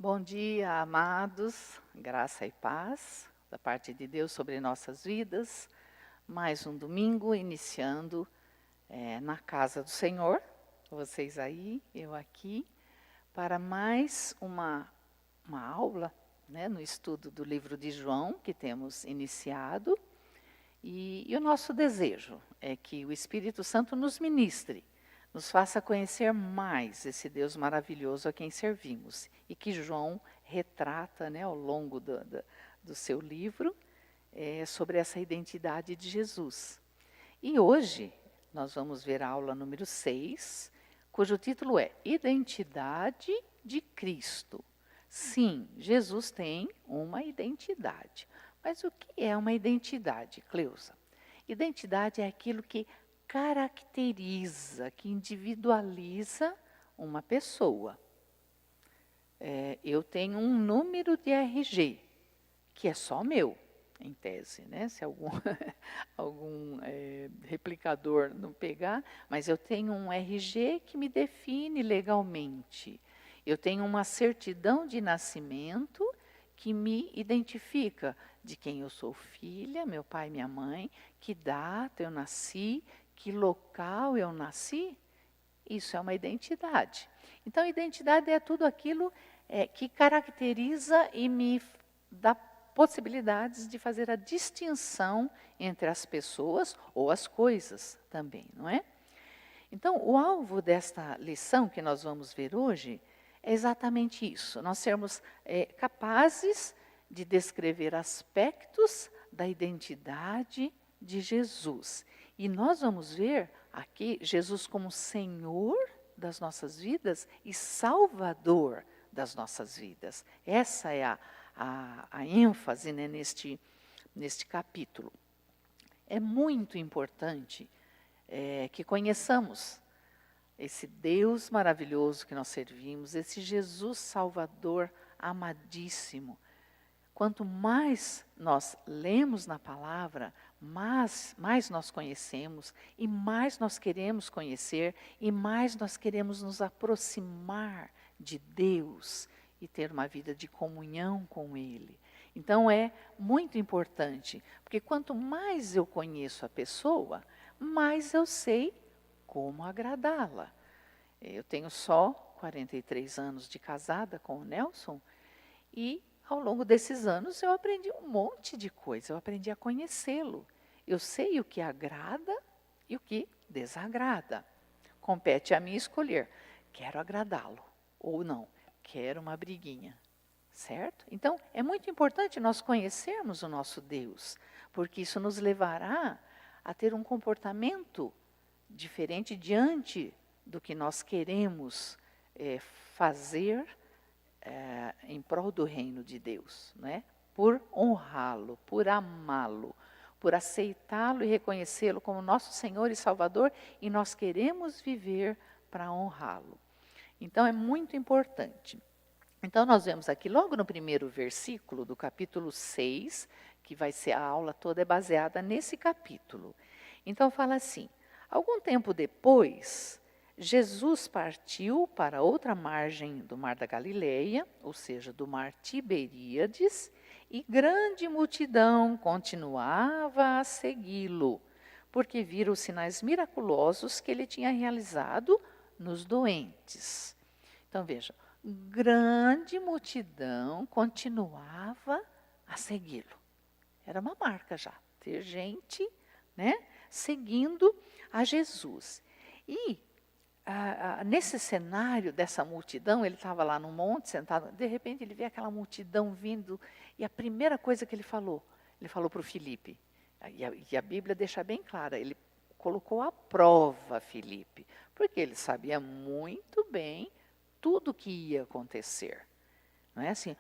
Bom dia, amados, graça e paz da parte de Deus sobre nossas vidas. Mais um domingo iniciando na casa do Senhor, vocês aí, eu aqui, para mais uma aula, né, no estudo do livro de João que temos iniciado. E o nosso desejo é que o Espírito Santo nos ministre, nos faça conhecer mais esse Deus maravilhoso a quem servimos e que João retrata, né, ao longo do seu livro sobre essa identidade de Jesus. E hoje nós vamos ver a aula número 6, cujo título é Identidade de Cristo. Sim, Jesus tem uma identidade. Mas o que é uma identidade, Cleusa? Identidade é aquilo que caracteriza, que individualiza uma pessoa. Eu tenho um número de RG, que é só meu, em tese, né? Se algum replicador não pegar, mas eu tenho um RG que me define legalmente. Eu tenho uma certidão de nascimento que me identifica de quem eu sou filha, meu pai e minha mãe, que data eu nasci, que local eu nasci. Isso é uma identidade. Então, identidade é tudo aquilo que caracteriza e me dá possibilidades de fazer a distinção entre as pessoas ou as coisas também, não é? Então, o alvo desta lição que nós vamos ver hoje é exatamente isso. Nós sermos capazes de descrever aspectos da identidade de Jesus. E nós vamos ver aqui Jesus como Senhor das nossas vidas e Salvador das nossas vidas. Essa é a ênfase, né, neste capítulo. É muito importante que conheçamos esse Deus maravilhoso que nós servimos, esse Jesus Salvador amadíssimo. Quanto mais nós lemos na palavra, mais nós conhecemos e mais nós queremos conhecer e mais nós queremos nos aproximar de Deus e ter uma vida de comunhão com Ele. Então é muito importante, porque quanto mais eu conheço a pessoa, mais eu sei como agradá-la. Eu tenho só 43 anos de casada com o Nelson e ao longo desses anos eu aprendi um monte de coisa, eu aprendi a conhecê-lo. Eu sei o que agrada e o que desagrada. Compete a mim escolher, quero agradá-lo ou não, quero uma briguinha, certo? Então, é muito importante nós conhecermos o nosso Deus, porque isso nos levará a ter um comportamento diferente diante do que nós queremos fazer em prol do reino de Deus, né? Por honrá-lo, por amá-lo, por aceitá-lo e reconhecê-lo como nosso Senhor e Salvador, e nós queremos viver para honrá-lo. Então é muito importante. Então nós vemos aqui logo no primeiro versículo do capítulo 6, que vai ser a aula toda é baseada nesse capítulo. Então fala assim: algum tempo depois, Jesus partiu para outra margem do mar da Galileia, ou seja, do mar Tiberíades, e grande multidão continuava a segui-lo, porque viram os sinais miraculosos que ele tinha realizado nos doentes. Então veja, grande multidão continuava a segui-lo. Era uma marca já, ter gente, né, seguindo a Jesus. E nesse cenário dessa multidão, ele estava lá no monte, sentado, de repente ele vê aquela multidão vindo, e a primeira coisa que ele falou para o Filipe, e a Bíblia deixa bem clara, ele colocou à prova Filipe, porque ele sabia muito bem tudo o que ia acontecer. Não é assim,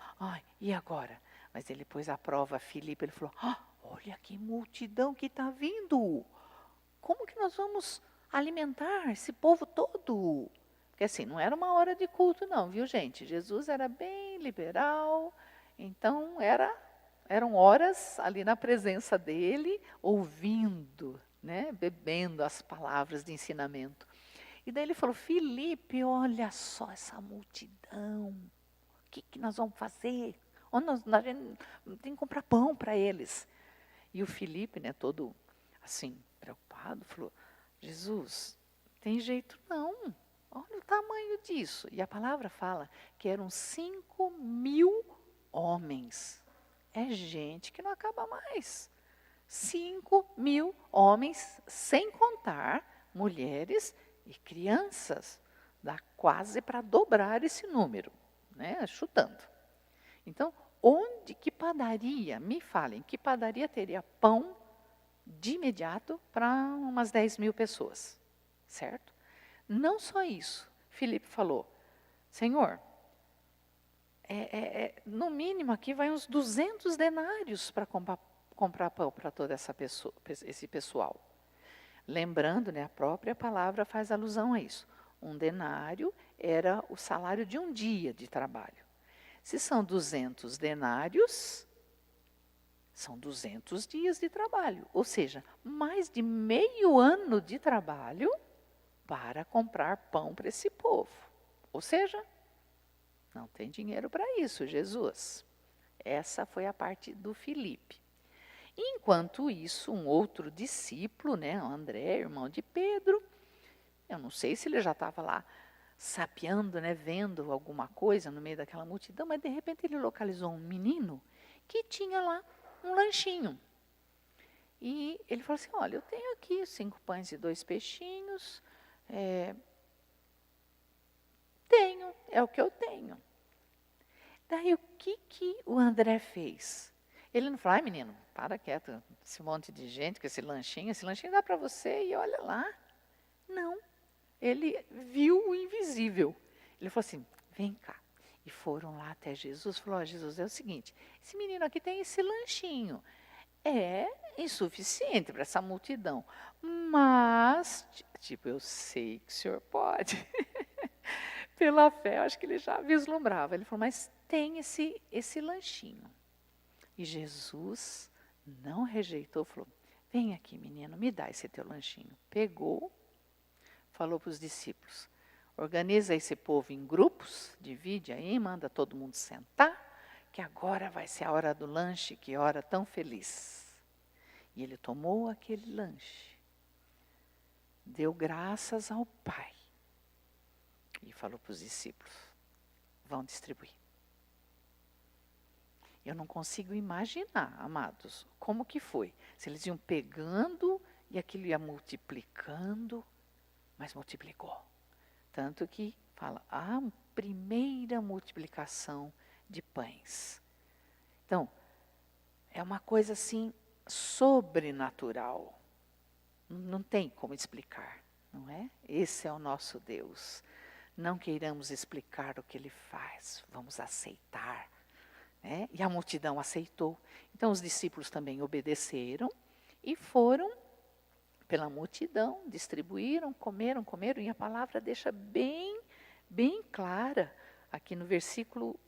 e agora? Mas ele pôs à prova Filipe, ele falou, olha que multidão que está vindo, como que nós vamos alimentar esse povo todo? Porque assim, não era uma hora de culto não, viu gente? Jesus era bem liberal, então eram horas ali na presença dele, ouvindo, né, bebendo as palavras de ensinamento. E daí ele falou, Filipe, olha só essa multidão, que nós vamos fazer? Onde a gente tem que comprar pão para eles. E o Filipe, né, todo assim, preocupado, falou, Jesus, tem jeito não. Olha o tamanho disso. E a palavra fala que eram 5.000 homens. É gente que não acaba mais. 5.000 homens, sem contar mulheres e crianças. Dá quase para dobrar esse número, né? Chutando. Então, que padaria, me falem, que padaria teria pão de imediato para umas 10.000 pessoas, certo? Não só isso, Filipe falou, Senhor, no mínimo aqui vai uns 200 denários para comprar pão para toda esse pessoal. Lembrando, né, a própria palavra faz alusão a isso. Um denário era o salário de um dia de trabalho. Se são 200 denários, são 200 dias de trabalho. Ou seja, mais de meio ano de trabalho para comprar pão para esse povo. Ou seja, não tem dinheiro para isso, Jesus. Essa foi a parte do Filipe. Enquanto isso, um outro discípulo, né, André, irmão de Pedro, eu não sei se ele já estava lá sapeando, né, vendo alguma coisa no meio daquela multidão, mas de repente ele localizou um menino que tinha lá um lanchinho. E ele falou assim, olha, eu tenho aqui 5 pães e 2 peixinhos, é o que eu tenho. Daí o que o André fez? Ele não falou, ai menino, para quieto, esse monte de gente com esse lanchinho dá para você e olha lá. Não, ele viu o invisível. Ele falou assim, vem cá. E foram lá até Jesus, falou, Jesus, é o seguinte, esse menino aqui tem esse lanchinho. É insuficiente para essa multidão, mas, tipo, eu sei que o senhor pode. Pela fé, eu acho que ele já vislumbrava. Ele falou, mas tem esse lanchinho. E Jesus não rejeitou, falou, vem aqui menino, me dá esse teu lanchinho. Pegou, falou para os discípulos, organiza esse povo em grupos, divide aí, manda todo mundo sentar, que agora vai ser a hora do lanche, que hora tão feliz. E ele tomou aquele lanche, deu graças ao Pai e falou para os discípulos, vão distribuir. Eu não consigo imaginar, amados, como que foi. Se eles iam pegando e aquilo ia multiplicando, mas multiplicou. Tanto que fala, a primeira multiplicação de pães. Então, é uma coisa assim, sobrenatural. Não tem como explicar, não é? Esse é o nosso Deus. Não queiramos explicar o que Ele faz, vamos aceitar. Né? E a multidão aceitou. Então os discípulos também obedeceram e foram pela multidão, distribuíram, comeram, e a palavra deixa bem clara, aqui no versículo,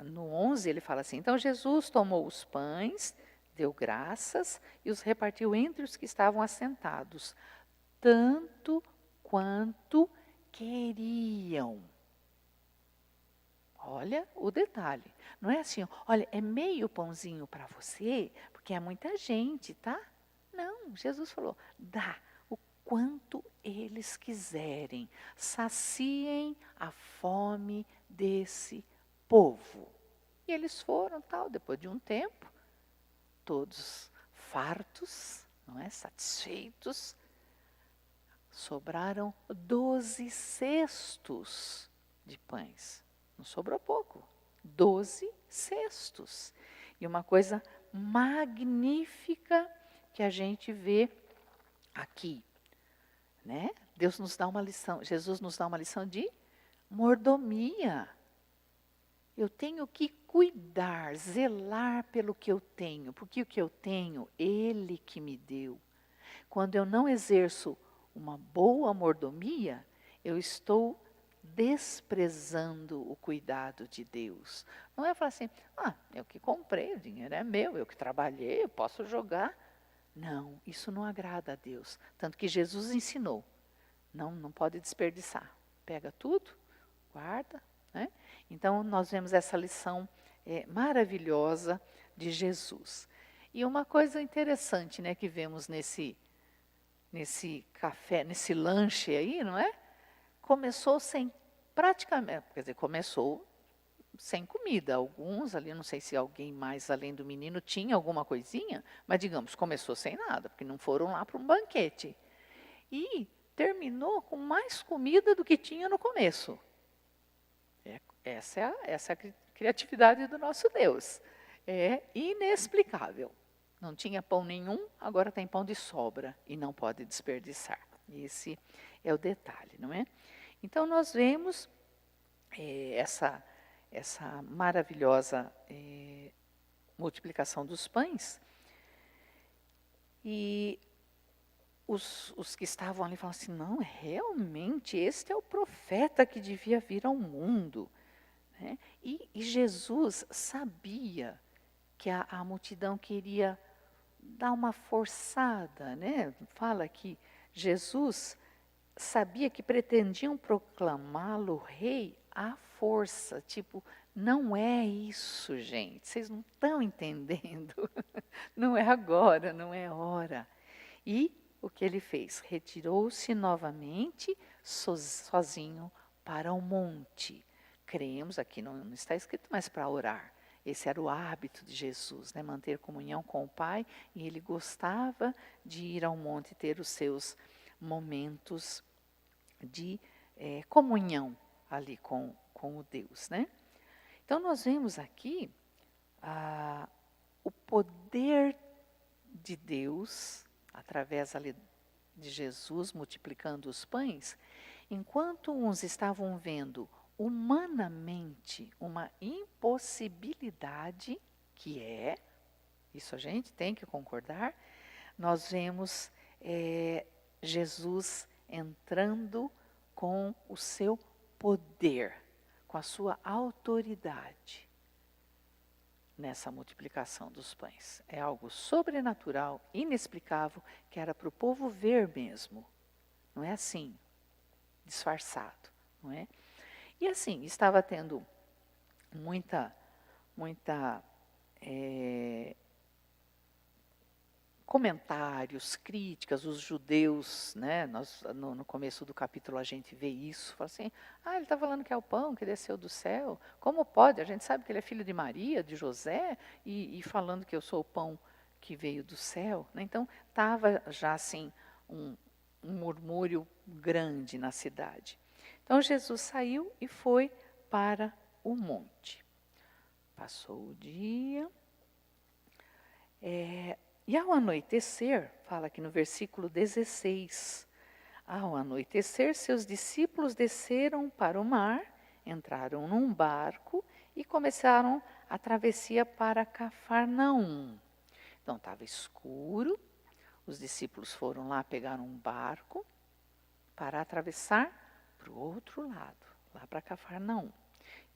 no 11 ele fala assim, então Jesus tomou os pães, deu graças e os repartiu entre os que estavam assentados, tanto quanto queriam. Olha o detalhe, não é assim, olha, é meio pãozinho para você, porque é muita gente, tá? Não, Jesus falou, dá o quanto eles quiserem, saciem a fome desse povo. E eles foram, tal, depois de um tempo, todos fartos, não é? Satisfeitos, sobraram 12 cestos de pães. Não sobrou pouco, 12 cestos. E uma coisa magnífica que a gente vê aqui, né? Deus nos dá uma lição, Jesus nos dá uma lição de mordomia. Eu tenho que cuidar, zelar pelo que eu tenho, porque o que eu tenho, Ele que me deu. Quando eu não exerço uma boa mordomia, eu estou desprezando o cuidado de Deus. Não é falar assim, eu que comprei, o dinheiro é meu, eu que trabalhei, eu posso jogar. Não, isso não agrada a Deus. Tanto que Jesus ensinou, não pode desperdiçar. Pega tudo, guarda, né? Então, nós vemos essa lição maravilhosa de Jesus. E uma coisa interessante, né, que vemos nesse café, nesse lanche aí, não é? Começou sem praticamente, quer dizer, começou sem comida. Alguns ali, não sei se alguém mais além do menino tinha alguma coisinha, mas digamos, começou sem nada, porque não foram lá para um banquete. E terminou com mais comida do que tinha no começo. Essa é a criatividade do nosso Deus. É inexplicável. Não tinha pão nenhum, agora tem pão de sobra e não pode desperdiçar. Esse é o detalhe, não é? Então, nós vemos essa maravilhosa multiplicação dos pães. E os que estavam ali falaram assim, não, realmente, este é o profeta que devia vir ao mundo. Né? E Jesus sabia que a multidão queria dar uma forçada, né? Fala que Jesus sabia que pretendiam proclamá-lo rei à força, tipo, não é isso, gente, vocês não estão entendendo, não é agora, não é hora. E o que ele fez? Retirou-se novamente sozinho para o monte. Cremos, aqui não está escrito, mas para orar. Esse era o hábito de Jesus, né? Manter comunhão com o Pai, e ele gostava de ir ao monte ter os seus momentos de comunhão ali com o Deus, né? Então, nós vemos aqui o poder de Deus, através ali de Jesus multiplicando os pães, enquanto uns estavam vendo humanamente uma impossibilidade, que é, isso a gente tem que concordar, nós vemos Jesus entrando com o seu poder, com a sua autoridade nessa multiplicação dos pães. É algo sobrenatural, inexplicável, que era para o povo ver mesmo. Não é assim, disfarçado, não é? E assim, estava tendo muita comentários, críticas, os judeus, né? No começo do capítulo a gente vê isso, fala assim, ele está falando que é o pão que desceu do céu, como pode? A gente sabe que ele é filho de Maria, de José, e falando que eu sou o pão que veio do céu. Né? Então, estava já assim um murmúrio grande na cidade. Então, Jesus saiu e foi para o monte. Passou o dia. E ao anoitecer, fala aqui no versículo 16, ao anoitecer, seus discípulos desceram para o mar, entraram num barco e começaram a travessia para Cafarnaum. Então, estava escuro, os discípulos foram lá, pegaram um barco para atravessar para o outro lado, lá para Cafarnaum.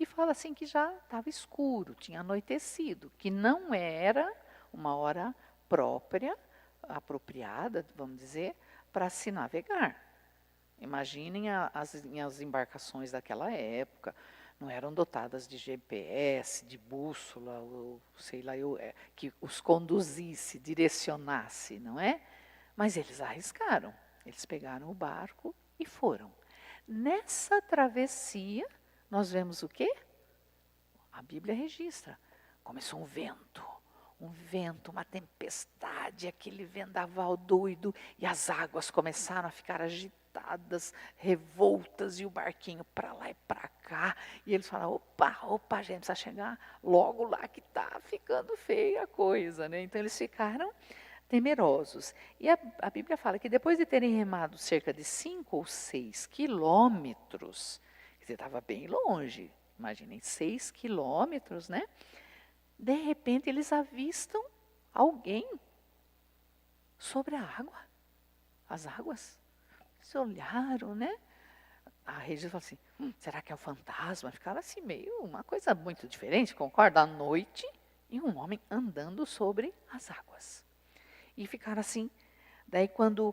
E fala assim que já estava escuro, tinha anoitecido, que não era uma hora própria, apropriada, vamos dizer, para se navegar. Imaginem as embarcações daquela época, não eram dotadas de GPS, de bússola, ou sei lá, que os conduzisse, direcionasse, não é? Mas eles arriscaram, eles pegaram o barco e foram. Nessa travessia, nós vemos o quê? A Bíblia registra, começou um vento, uma tempestade, aquele vendaval doido, e as águas começaram a ficar agitadas, revoltas, e o barquinho para lá e para cá, e eles falaram, opa, gente, precisa chegar logo lá que está ficando feia a coisa, né? Então eles ficaram temerosos. E a Bíblia fala que depois de terem remado cerca de 5 ou 6 quilômetros, quer dizer, estava bem longe, imaginem, 6 quilômetros, né? De repente, eles avistam alguém sobre a água, as águas. Eles olharam, né? A Regina falou assim, será que é um fantasma? Ficaram assim, meio uma coisa muito diferente, concorda? À noite, e um homem andando sobre as águas. E ficaram assim, daí quando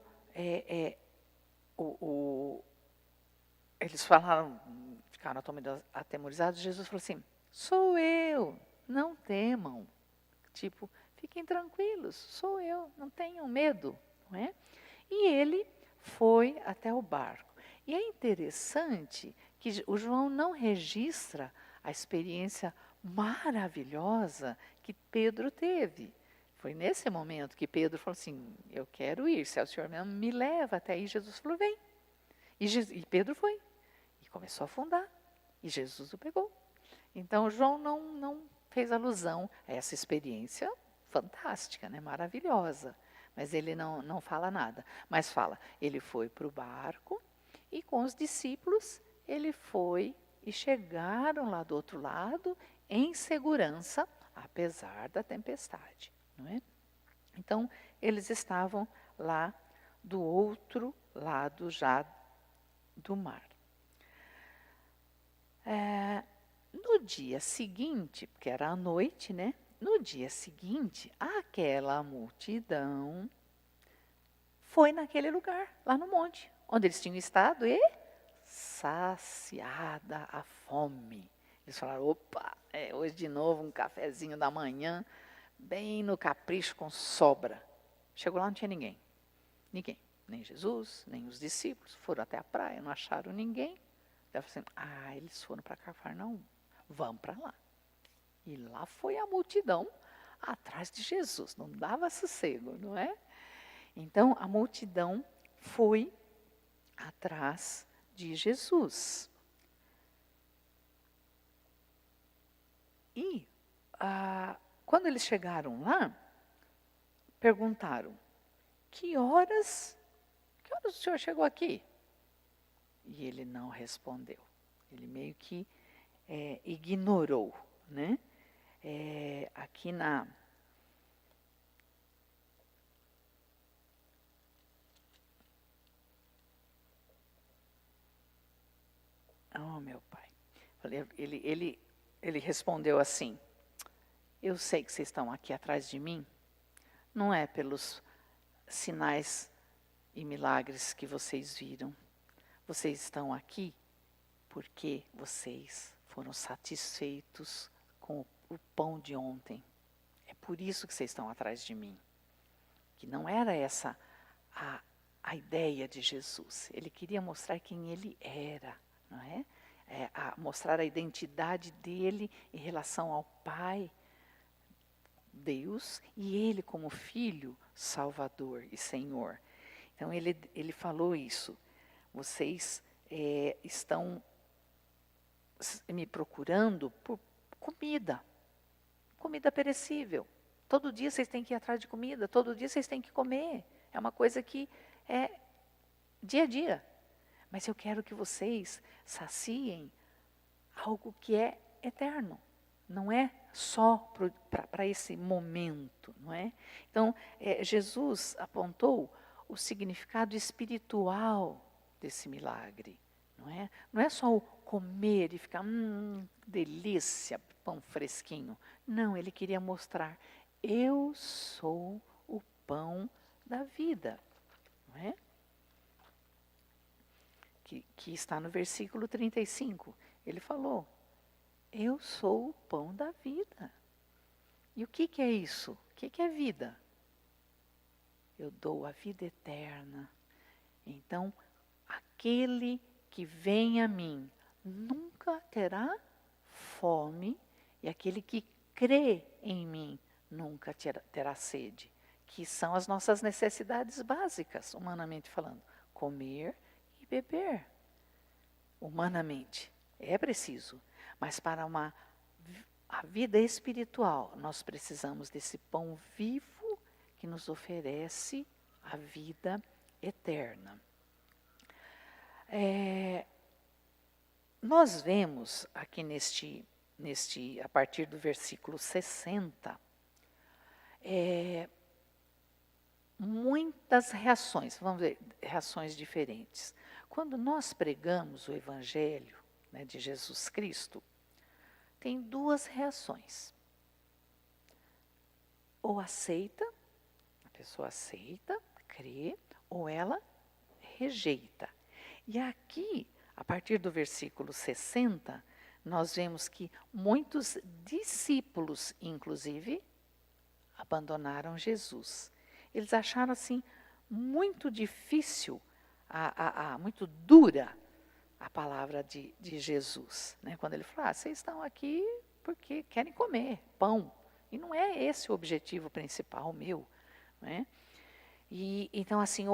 eles falaram, ficaram atemorizados. Jesus falou assim, sou eu, não temam. Tipo, fiquem tranquilos, sou eu, não tenham medo. Não é? E ele foi até o barco. E é interessante que o João não registra a experiência maravilhosa que Pedro teve. Foi nesse momento que Pedro falou assim, eu quero ir, se é o Senhor mesmo, me leva até aí. Jesus falou, vem. E Pedro foi. E começou a afundar. E Jesus o pegou. Então, João não fez alusão a essa experiência fantástica, né, maravilhosa. Mas ele não fala nada. Mas fala, ele foi para o barco e com os discípulos ele foi e chegaram lá do outro lado em segurança, apesar da tempestade. Não é? Então, eles estavam lá do outro lado já do mar. No dia seguinte, porque era à noite, né? No dia seguinte, aquela multidão foi naquele lugar, lá no monte, onde eles tinham estado e saciada a fome. Eles falaram, opa, hoje de novo um cafezinho da manhã, bem no capricho com sobra. Chegou lá, não tinha ninguém. Ninguém. Nem Jesus, nem os discípulos. Foram até a praia, não acharam ninguém. Daí assim, eles foram para Cafarnaum. Vamos para lá. E lá foi a multidão atrás de Jesus. Não dava sossego, não é? Então, a multidão foi atrás de Jesus. E quando eles chegaram lá, perguntaram, que horas o senhor chegou aqui? E ele não respondeu. Ele meio que ignorou, né? Aqui na... Oh, meu pai. Ele respondeu assim, eu sei que vocês estão aqui atrás de mim, não é pelos sinais e milagres que vocês viram. Vocês estão aqui porque vocês foram satisfeitos com o pão de ontem. É por isso que vocês estão atrás de mim. Que não era essa a ideia de Jesus. Ele queria mostrar quem ele era, não é? Mostrar a identidade dele em relação ao Pai, Deus, e ele como Filho, Salvador e Senhor. Então ele falou isso. Vocês estão me procurando por comida perecível. Todo dia vocês têm que ir atrás de comida, todo dia vocês têm que comer. É uma coisa que é dia a dia. Mas eu quero que vocês saciem algo que é eterno. Não é só para esse momento, não é? Então, Jesus apontou o significado espiritual desse milagre, não é? Não é só o comer e ficar, delícia, pão fresquinho. Não, ele queria mostrar, eu sou o pão da vida, não é? Que está no versículo 35. Ele falou, eu sou o pão da vida. E o que é isso? O que é vida? Eu dou a vida eterna. Então, aquele que vem a mim nunca terá fome, e aquele que crê em mim nunca terá sede. Que são as nossas necessidades básicas, humanamente falando. Comer e beber. Humanamente, é preciso. Mas para a vida espiritual, nós precisamos desse pão vivo que nos oferece a vida eterna. Nós vemos aqui a partir do versículo 60, muitas reações, vamos ver, reações diferentes. Quando nós pregamos o Evangelho, né, de Jesus Cristo, tem duas reações. Ou aceita, a pessoa aceita, crê, ou ela rejeita. E aqui a partir do versículo 60, nós vemos que muitos discípulos, inclusive, abandonaram Jesus. Eles acharam assim muito difícil, muito dura a palavra de Jesus, né? Quando ele falou, vocês estão aqui porque querem comer pão. E não é esse o objetivo principal meu, né? E então assim,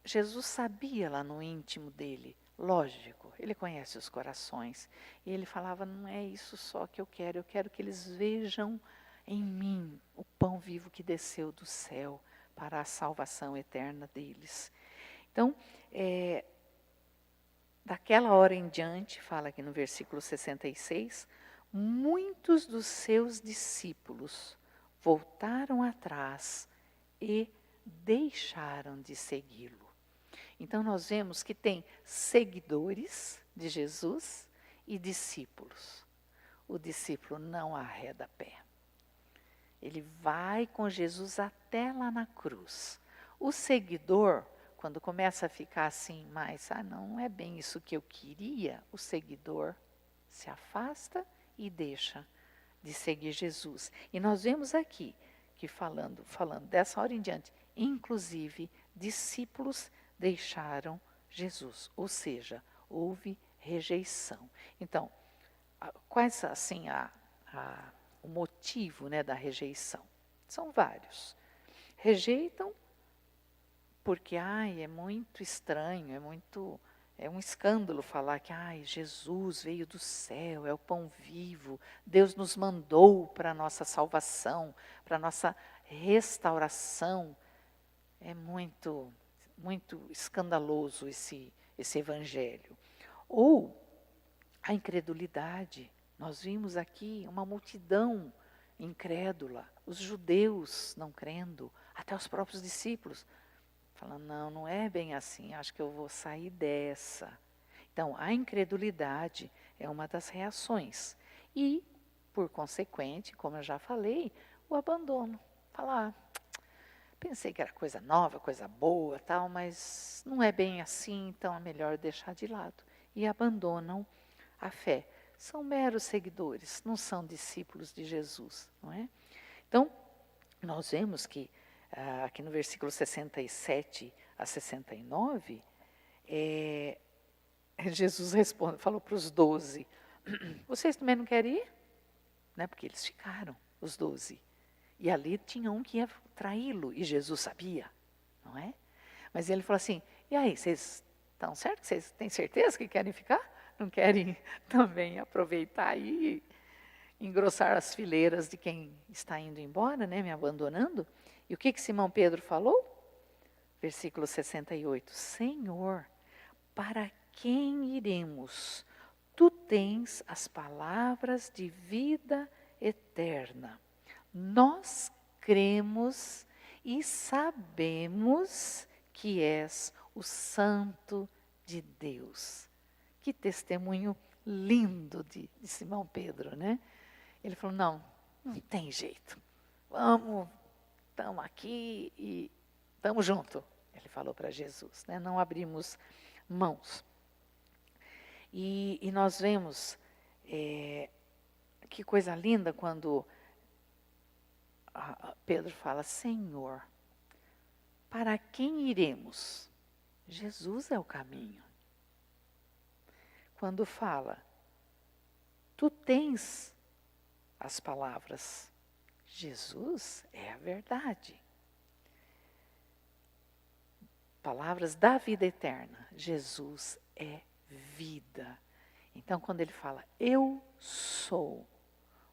Jesus sabia lá no íntimo dele, lógico, ele conhece os corações. E ele falava, não é isso só que eu quero que eles vejam em mim o pão vivo que desceu do céu para a salvação eterna deles. Então, daquela hora em diante, fala aqui no versículo 66, muitos dos seus discípulos voltaram atrás e deixaram de segui-lo. Então nós vemos que tem seguidores de Jesus e discípulos. O discípulo não arreda pé. Ele vai com Jesus até lá na cruz. O seguidor, quando começa a ficar assim mais, não é bem isso que eu queria, o seguidor se afasta e deixa de seguir Jesus. E nós vemos aqui que falando dessa hora em diante, inclusive discípulos deixaram Jesus, ou seja, houve rejeição. Então, quais assim o motivo, né, da rejeição? São vários. Rejeitam porque é muito estranho, é um escândalo falar que Jesus veio do céu, é o pão vivo, Deus nos mandou para a nossa salvação, para a nossa restauração. É muito escandaloso esse evangelho. Ou a incredulidade. Nós vimos aqui uma multidão incrédula, os judeus não crendo, até os próprios discípulos, falando, não é bem assim, acho que eu vou sair dessa. Então, a incredulidade é uma das reações. E, por consequente, como eu já falei, o abandono. Falar, pensei que era coisa nova, coisa boa, tal, mas não é bem assim, então é melhor deixar de lado. E abandonam a fé. São meros seguidores, não são discípulos de Jesus, não é? Então, nós vemos que aqui no versículo 67 a 69, Jesus falou para os 12, vocês também não querem ir? Né? Porque eles ficaram, os 12. E ali tinha um que ia traí-lo, e Jesus sabia, não é? Mas ele falou assim, e aí, vocês estão certos? Vocês têm certeza que querem ficar? Não querem também aproveitar e engrossar as fileiras de quem está indo embora, né, me abandonando? E o que Simão Pedro falou? Versículo 68, Senhor, para quem iremos? Tu tens as palavras de vida eterna. Nós cremos e sabemos que és o Santo de Deus. Que testemunho lindo de Simão Pedro, né? Ele falou, não tem jeito. Vamos, estamos aqui e estamos juntos. Ele falou para Jesus, né? Não abrimos mãos. E nós vemos que coisa linda quando Pedro fala, Senhor, para quem iremos? Jesus é o caminho. Quando fala, tu tens as palavras, Jesus é a verdade. Palavras da vida eterna, Jesus é vida. Então, quando ele fala, eu sou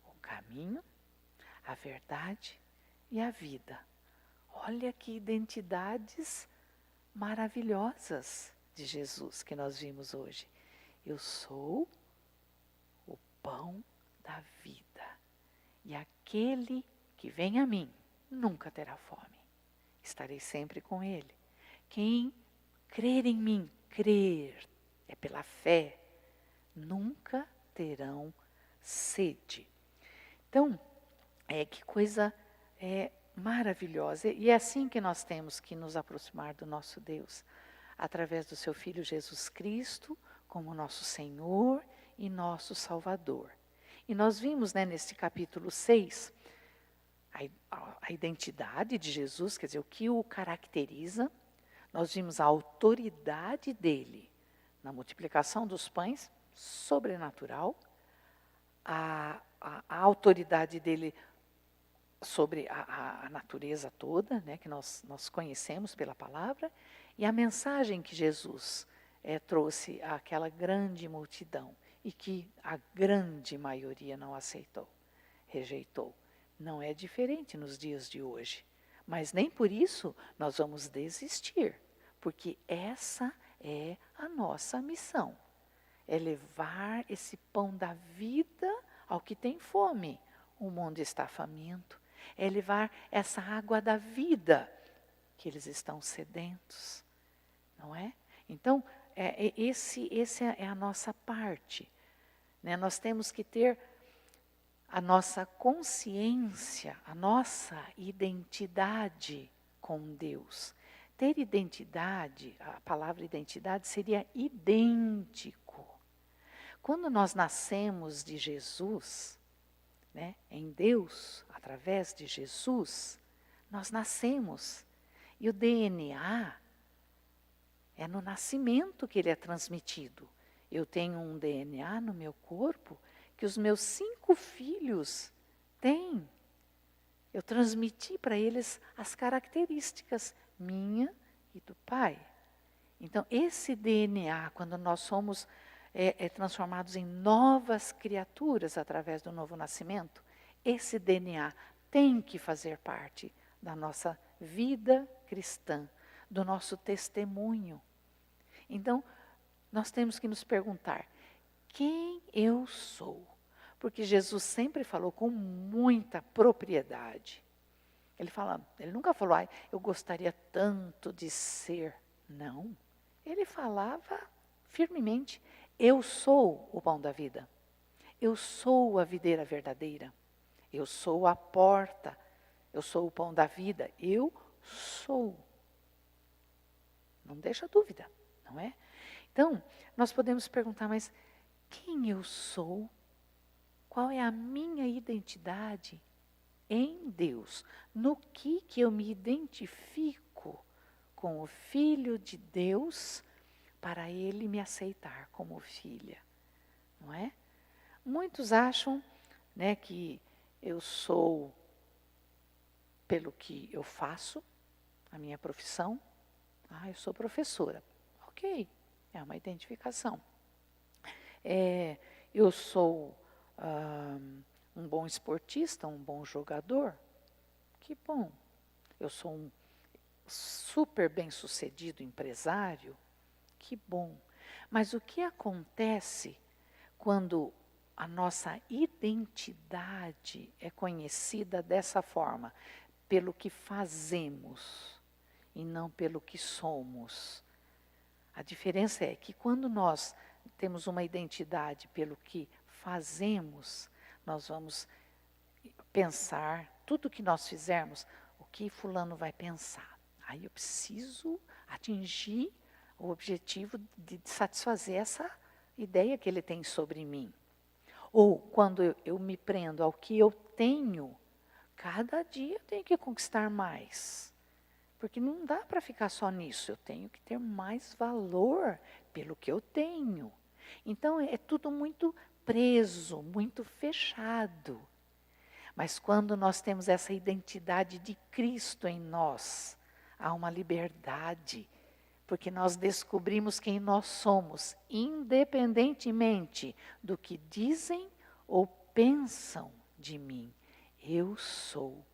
o caminho, a verdade e a vida. Olha que identidades maravilhosas de Jesus que nós vimos hoje. Eu sou o pão da vida. E aquele que vem a mim nunca terá fome. Estarei sempre com ele. Quem crer em mim, crer é pela fé, nunca terão sede. Então, que coisa maravilhosa. E é assim que nós temos que nos aproximar do nosso Deus. através do seu Filho Jesus Cristo, como nosso Senhor e nosso Salvador. E nós vimos, né, nesse capítulo 6, a identidade de Jesus, quer dizer, o que o caracteriza. Nós vimos a autoridade dele na multiplicação dos pães, sobrenatural, a autoridade dele sobre a natureza toda, né, que nós conhecemos pela palavra, e a mensagem que Jesus trouxe àquela grande multidão, e que a grande maioria não aceitou, rejeitou. Não é diferente nos dias de hoje, mas nem por isso nós vamos desistir, porque essa é a nossa missão, é levar esse pão da vida ao que tem fome. O mundo está faminto, é levar essa água da vida, que eles estão sedentos, não é? Então, esse é a nossa parte, né? Nós temos que ter a nossa consciência, a nossa identidade com Deus. Ter identidade, a palavra identidade seria idêntico. Quando nós nascemos de Jesus, né, em Deus, através de Jesus, nós nascemos. E o DNA é no nascimento que ele é transmitido. Eu tenho um DNA no meu corpo que os meus 5 filhos têm. Eu transmiti para eles as características minha e do pai. Então, esse DNA, quando nós somos transformados em novas criaturas através do novo nascimento, esse DNA tem que fazer parte da nossa vida cristã, do nosso testemunho. Então, nós temos que nos perguntar, quem eu sou? Porque Jesus sempre falou com muita propriedade. Ele nunca falou, eu gostaria tanto de ser. Não. Ele falava firmemente, eu sou o pão da vida. Eu sou a videira verdadeira. Eu sou a porta. Eu sou o pão da vida. Eu sou. Não deixa dúvida, não é? Então, nós podemos perguntar, mas quem eu sou? Qual é a minha identidade em Deus? No que eu me identifico com o Filho de Deus para Ele me aceitar como filha, não é? Muitos acham, né, que eu sou pelo que eu faço, a minha profissão. Eu sou professora. Ok, é uma identificação. Eu sou um bom esportista, um bom jogador. Que bom. Eu sou um super bem-sucedido empresário. Que bom. Mas o que acontece quando a nossa identidade é conhecida dessa forma? Pelo que fazemos e não pelo que somos. A diferença é que quando nós temos uma identidade pelo que fazemos, nós vamos pensar, tudo que nós fizermos, o que fulano vai pensar. Aí eu preciso atingir o objetivo de satisfazer essa ideia que ele tem sobre mim. Ou quando eu me prendo ao que eu tenho, cada dia eu tenho que conquistar mais. Porque não dá para ficar só nisso, eu tenho que ter mais valor pelo que eu tenho. Então é tudo muito preso, muito fechado. Mas quando nós temos essa identidade de Cristo em nós, há uma liberdade, porque nós descobrimos quem nós somos, independentemente do que dizem ou pensam de mim. Eu sou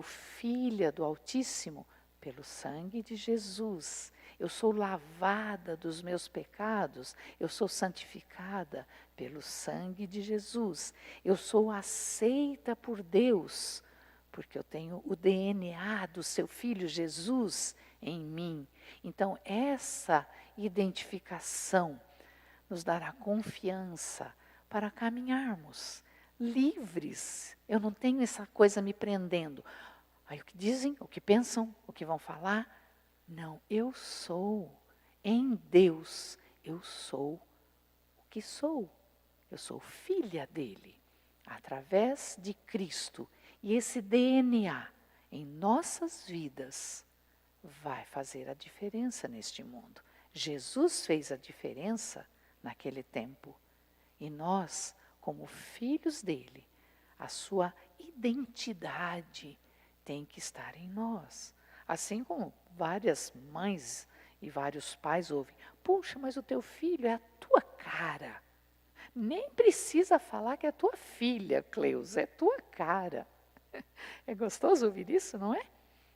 filha do Altíssimo pelo sangue de Jesus. Eu sou lavada dos meus pecados, eu sou santificada pelo sangue de Jesus. Eu sou aceita por Deus, porque eu tenho o DNA do seu Filho Jesus em mim. Então, essa identificação nos dará confiança para caminharmos livres. Eu não tenho essa coisa me prendendo. Aí o que dizem, o que pensam, o que vão falar, Não, eu sou. Em Deus, eu sou o que sou. Eu sou filha dele, através de Cristo. E esse DNA em nossas vidas vai fazer a diferença neste mundo. Jesus fez a diferença naquele tempo. E nós, como filhos dele, a sua identidade tem que estar em nós. Assim como várias mães e vários pais ouvem: puxa, mas o teu filho é a tua cara. Nem precisa falar que é tua filha, Cleusa, é tua cara. É gostoso ouvir isso, não é?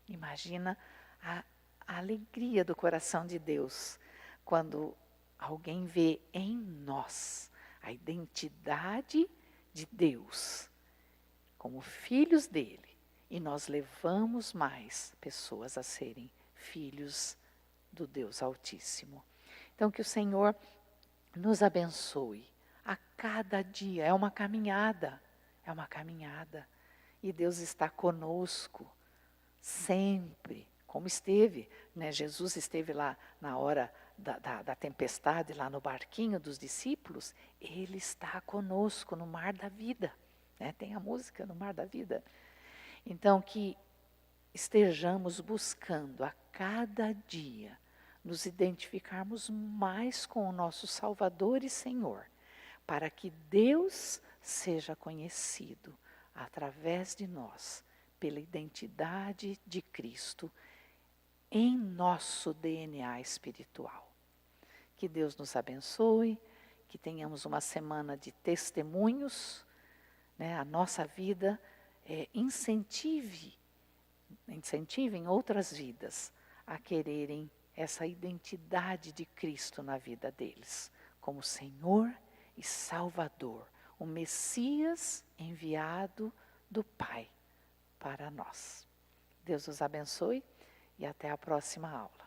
Imagina a, a alegria do coração de Deus quando alguém vê em nós a identidade de Deus como filhos dele, e nós levamos mais pessoas a serem filhos do Deus Altíssimo. Então, que o Senhor nos abençoe a cada dia. É uma caminhada, e Deus está conosco sempre, como esteve, né? Jesus esteve lá na hora da tempestade, lá no barquinho dos discípulos. Ele está conosco no mar da vida, né? Tem a música no mar da vida. Então, que estejamos buscando a cada dia nos identificarmos mais com o nosso Salvador e Senhor, para que Deus seja conhecido através de nós, pela identidade de Cristo em nosso DNA espiritual. Que Deus nos abençoe, que tenhamos uma semana de testemunhos, né? A nossa vida incentivem outras vidas a quererem essa identidade de Cristo na vida deles, como Senhor e Salvador, o Messias enviado do Pai para nós. Deus os abençoe e até a próxima aula.